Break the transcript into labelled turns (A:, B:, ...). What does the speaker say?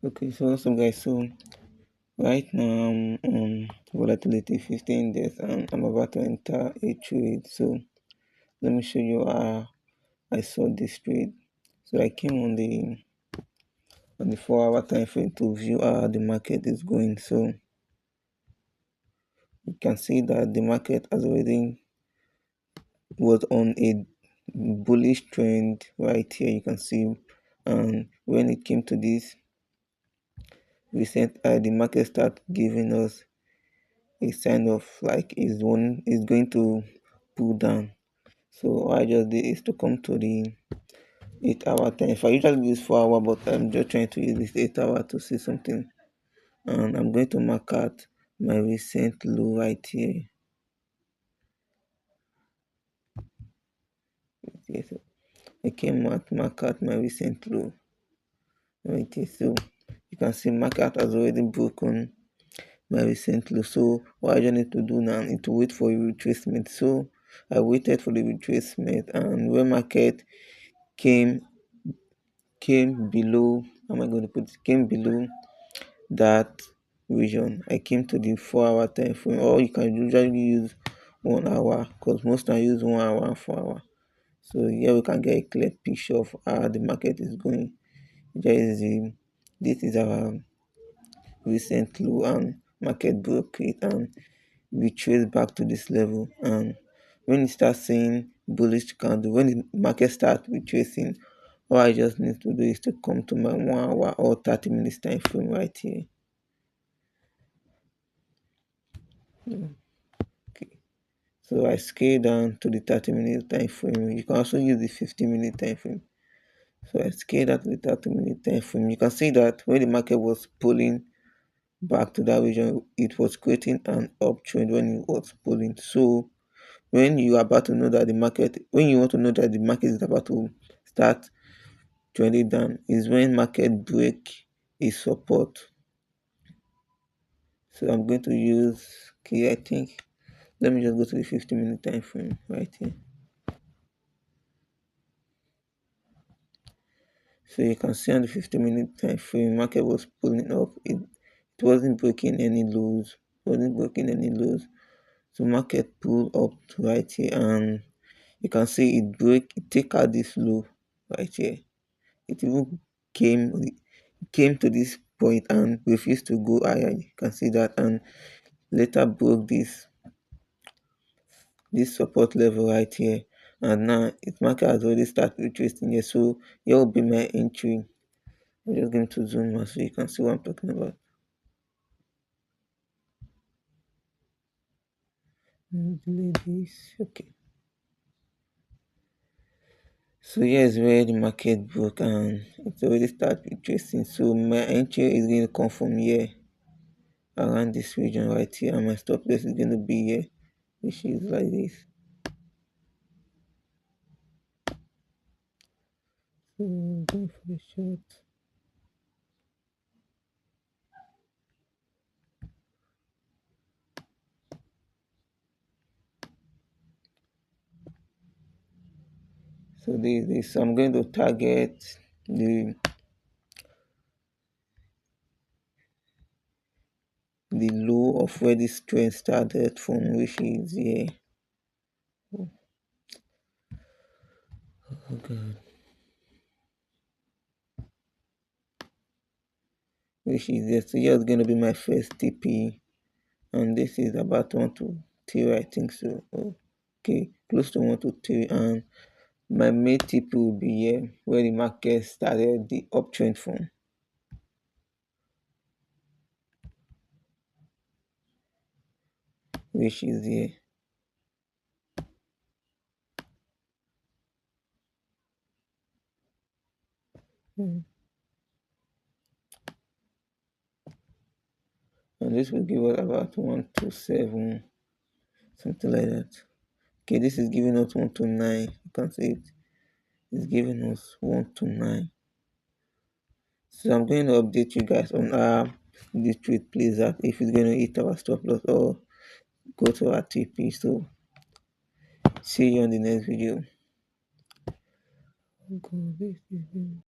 A: Okay, so what's up, guys? So right now I'm on volatility 15 days and I'm about to enter a trade. So let me show you how I saw this trade. So I came on the 4 hour time frame to view how the market is going. So you can see that the market has already was on a bullish trend right here. You can see, and when it came to this recent the market start giving us a sign of like is going to pull down. So what I just did is to come to the 8 hour time. If I usually use 4 hour, but I'm just trying to use this 8 hour to see something. And I'm going to mark out my recent low right here. Okay, so I came out mark out my recent low right here. So you can see market has already broken my recent low. So what I just need to do now is to wait for a retracement. So I waited for the retracement, and when market came came below, how am I going to put it, came below that region, I came to the 4 hour time frame, or you can usually use 1 hour because most time use 1 hour and 4 hour. So here we can get a clear picture of how the market is going. There is this is our recent low, and market broke it and we trace back to this level. And when it starts seeing bullish candle, when the market starts retracing, all I just need to do is to come to my 1 hour or 30 minutes time frame right here. Okay. So I scale down to the 30-minute time frame. You can also use the 50-minute time frame. So I scale that to the 30-minute time frame. You can see that when the market was pulling back to that region, it was creating an uptrend when it was pulling. So when you are about to know that the market, when you want to know that the market is about to start trending down, is when market break is support. So I'm going to use, okay, I think, let me just go to the 50-minute time frame right here. So you can see on the 50-minute time frame, market was pulling up. It wasn't breaking any lows, wasn't breaking any lows. So market pulled up to right here, and you can see it take out this low right here. It even came to this point and refused to go higher. You can see that, and later broke this support level right here. And now its market has already started retracing here. So here will be my entry. I'm just going to zoom out so you can see what I'm talking about. Delete this. Okay. So here's where the market broke and it's already started retracing. So my entry is going to come from here around this region right here, and my stop loss is going to be here, which is like this. So going for the short. So this I'm going to target the the low of where this trend started from, which is here. Oh god. Which is there. So here's gonna be my first TP, and this is about 1 to 3, I think so. Okay, close to 1 to 3, and my main TP will be here where the market started the uptrend from, which is here. Hmm. And this will give us about 1 to 7, something like that. Okay, this is giving us 1 to 9. You can see it. It's giving us 1 to 9. So I'm going to update you guys on how this trade plays out, if it's going to hit our stop loss or go to our TP. So see you on the next video. Oh God, this is